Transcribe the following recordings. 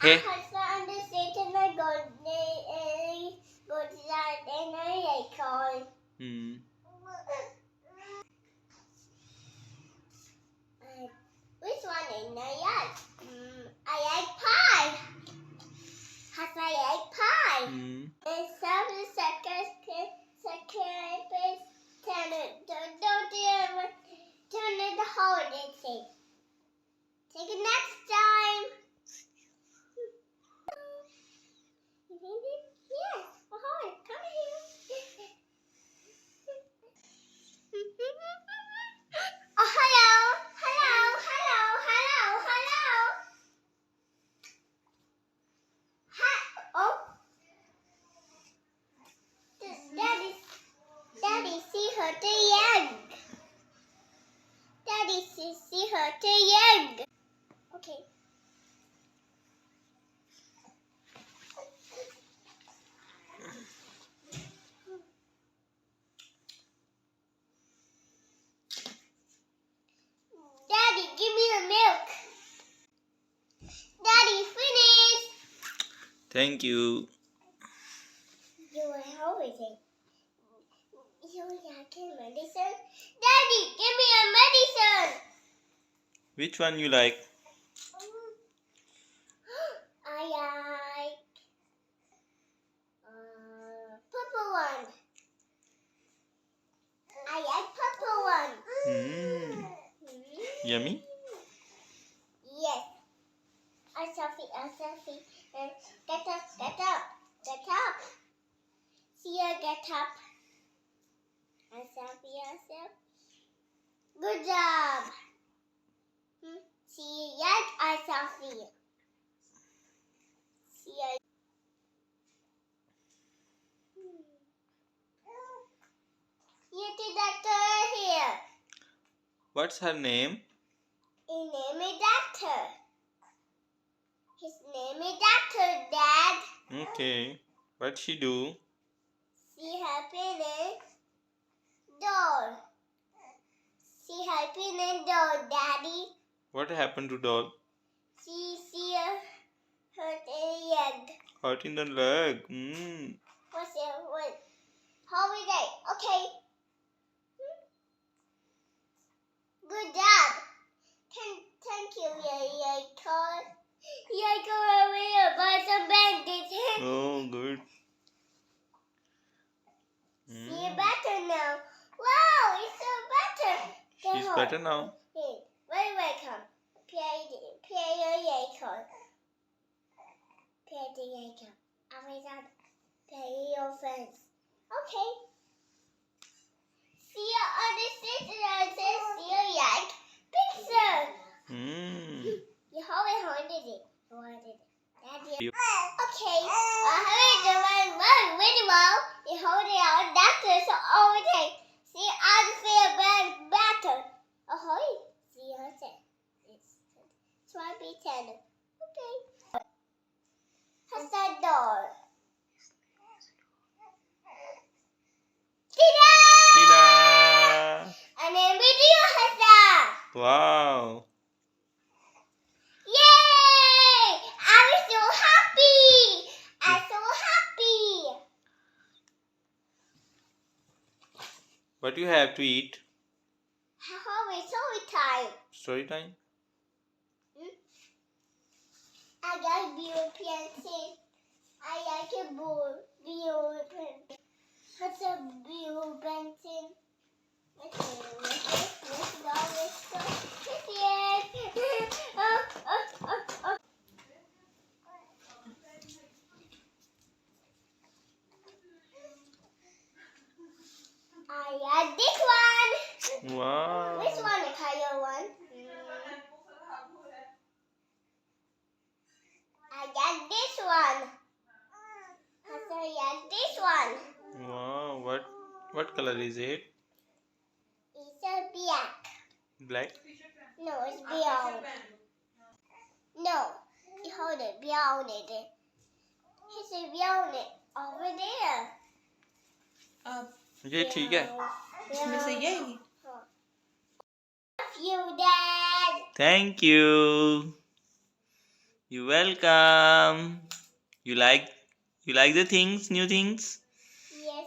Hey. Hafsha and the Satan are good. They go to that and I call. Which one is not? I like pie. Hafsha, I like pie. And some second place turn it. Don't turn it the holiday thing. Take it next time. You think it? Yes. Well, hold it. Come here. Oh, hello. Hello. Hello. Hello. Hello. Hi. Oh. Daddy, see her the egg. Daddy, see her the egg. Okay. Daddy, give me the milk. Daddy, finish. Thank you. You are hungry. You like medicine? Daddy, give me a medicine. Which one you like? I like purple one. I like purple one. Yummy? Yes. A selfie. Get up. See her get up. A selfie. Good job. See yet a selfie. See ya. Here the doctor here. What's her name? His name is Doctor. His name is Doctor, Dad. Okay. What she do? She helping doll. She helping doll, Daddy. What happened to doll? She hurt a leg. Hurt in the leg. What's it? What? Holiday. Okay. Good job. Thank you, Call. Go away and buy some bandages. Oh, good. See better now. Wow, it's so better. She's better now. Welcome. Play your call. Play the call. Always play your friends. Okay. See you on the station. See you like picture. You hold it. Daddy. Okay. Run really well. You hold it on doctor so all day. See, I feel better. Ahoy. See you say. It's try be 10. Okay. How's that door? Ta-da! And then video has that. Wow. Yay! I'm so happy. What do you have to eat? Story time. Story time? I got European thing. I like a bull. European. What's a European thing? Let's go. I got this one. Wow. Which one is higher one? I got this one. I got this one. Wow. What color is it? It's a black. Black? No, it's brown. No, you hold it brown. It's a brown over there. ये ठीक है. इसमें से ये Love you, Dad. Thank you. You're welcome. You like the things, new things? Yes.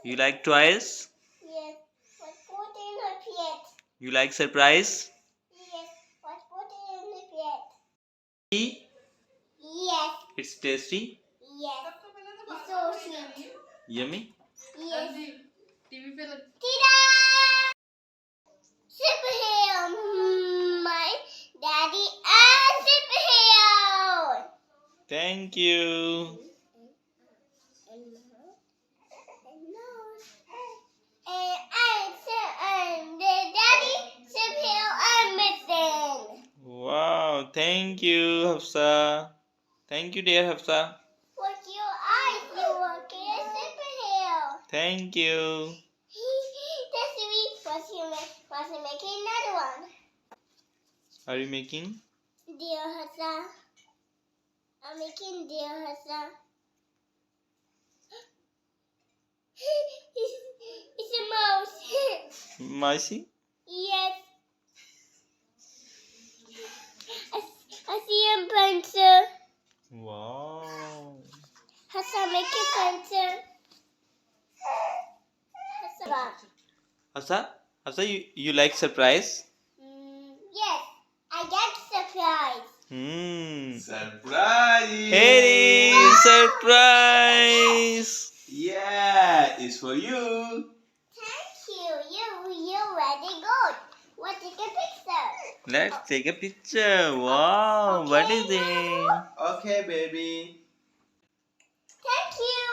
You like toys? Yes. What's put in the plate? You like surprise? Yes. What's put in the plate? Yes. It's tasty? Yes. It's so sweet. Yummy? Yes. Ta-da! Superhero. My daddy and superhero. Thank you. And the daddy superhero are missing. Wow, thank you, Hafsa. Thank you, dear Hafsa. What's your eyes? You are a superhero. Thank you. That's me. What's he making another one? Are you making? Dear Hassan. I'm making Dear Hassan. It's a mouse. Mousy? Yes. I see a pencil. Wow. Hassan, make a pencil. Hassan. Hafsa, you like surprise? Yes, I get surprise. Surprise! Hey, surprise! Yeah, it's for you. Thank you. You're very good. What is the picture? Let's take a picture. Wow, Okay, what is it? Okay, baby. Thank you.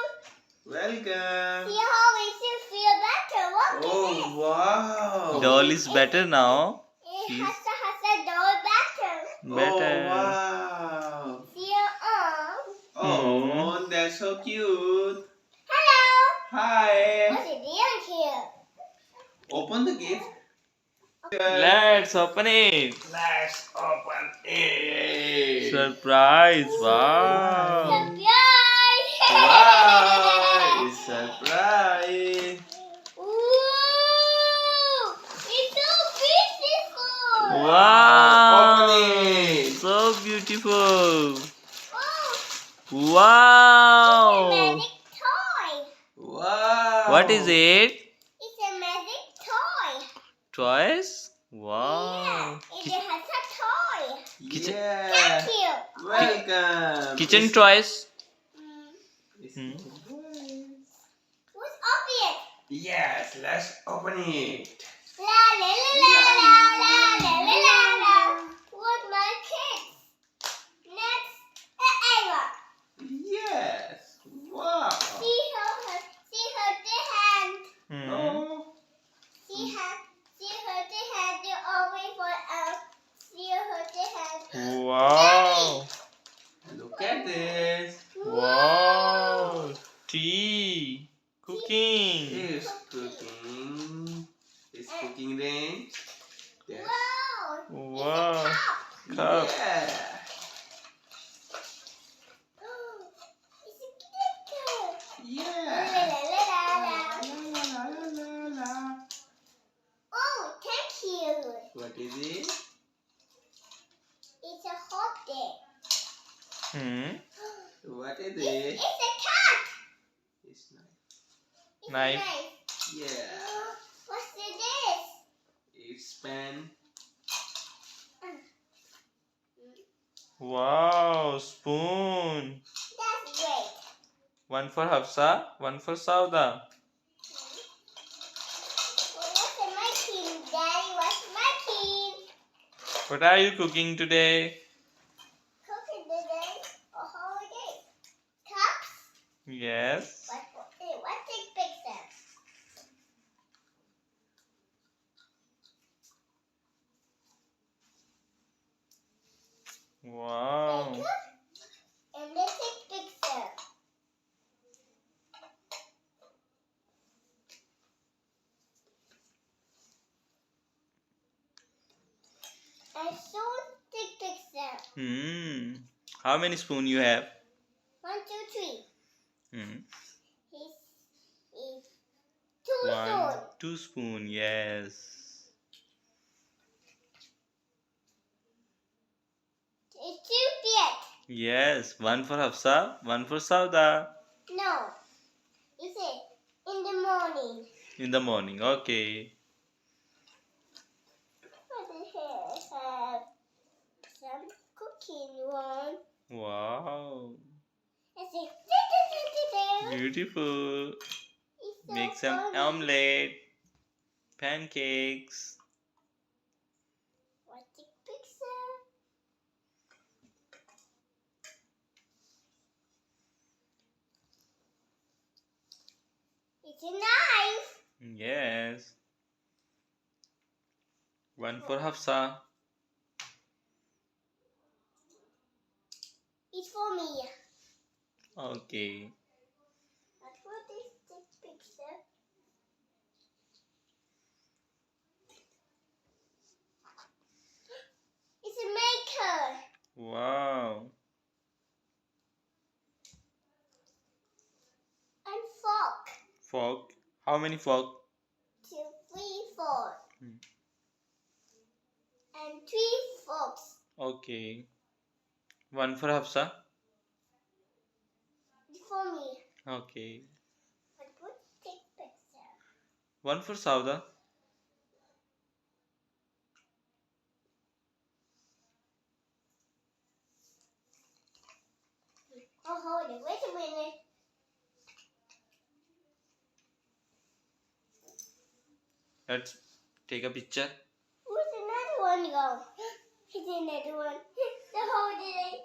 Welcome. See how it should feel better. What is Oh, it? wow. Doll is better now. It has a doll better. Better. Oh, wow. See your arm. Oh, that's so cute. Hello. Hi. What's it doing here? Open the gift. Let's open it. Let's open it. Surprise! Wow. Surprise! Wow, it's surprise. Ooh, it's so beautiful. Wow. Open it. So beautiful. Oh, Wow. it's a magic toy. Wow. What is it? It's a magic toy. Toys? Yeah, Wow. it has a toy. Kitchen- Yeah. Thank you. Welcome. Kitchen It's- toys. it's- What's up it? Yes, let's open it. La la la la la la la la la la. What's my kids? Next, Ava. Yes. Wow. See her the hand. Oh. See her the hand. You always for see her the hand. Wow. Look at this. Wow. Tea. Cooking. It's cooking. It's cooking range. Yes. Wow. Wow. It's a cup. Cup. Yeah. It's a glitter. La Yeah. la la la la. La, la, la, la, la. Oh, thank you. What is it? It's a hot day. What is It's it? a cat. It's nice. It's Knife. nice. Yeah. What's this? It's pen. Wow. Spoon. That's great. One for Hafsa, one for Sauda. What's in my king, Daddy? What's my king? What are you cooking today? Cooking today or holiday? Cups? Yes. What's this picture? Wow. Makeup? And this is picture. And soon take picture. How many spoon you have? 1, 2, 3. Hmm. Is 2 One, spoon. 2 spoon. Yes. It's 2 plate. Yes, one for Hafsa, one for Sauda. No. You say in the morning. In the morning. Okay. What the hell? Have some cooking one. Wow. I say Beautiful. It's so Make some funny. omelette, pancakes. What's the picture? It's a knife. Yes. One for Hafsa. It's for me. Okay. But what is this picture? It's a maker. Wow. And fork. Fork. How many fork? 2, 3, 4. Hmm. And 3 forks. Okay. One for Hafsa. It's for me. Okay. But what take picture? One for Sauda. Oh, hold it. Wait a minute. Let's take a picture. Where's another one go? Here's another one. So hold it.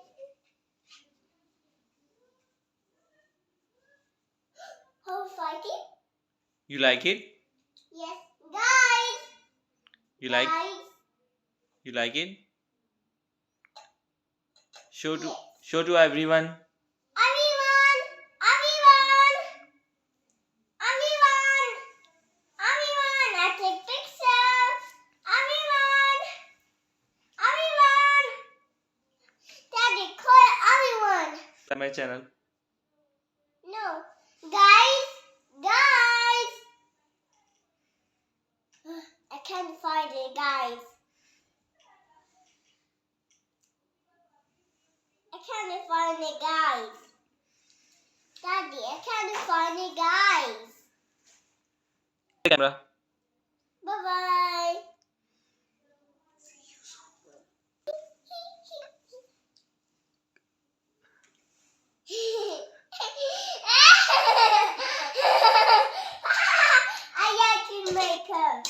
Hold fighting? You like it? Yes. Guys! You like Guys! you like it? Show to Yes. show to everyone. Everyone! Everyone! Everyone! Everyone! I take picture! Everyone! Everyone! Daddy, call everyone! My channel. No. Guys! Guys! I can't find it, guys. I can't find it, guys. Daddy, I can't find it, guys. Camera. Bye-bye. I like to make her.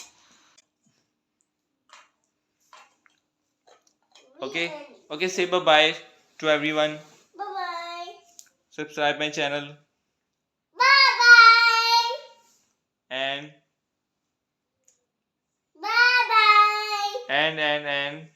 Okay. Okay, say bye bye to everyone. Bye-bye. Subscribe my channel Bye-bye. and Bye-bye. and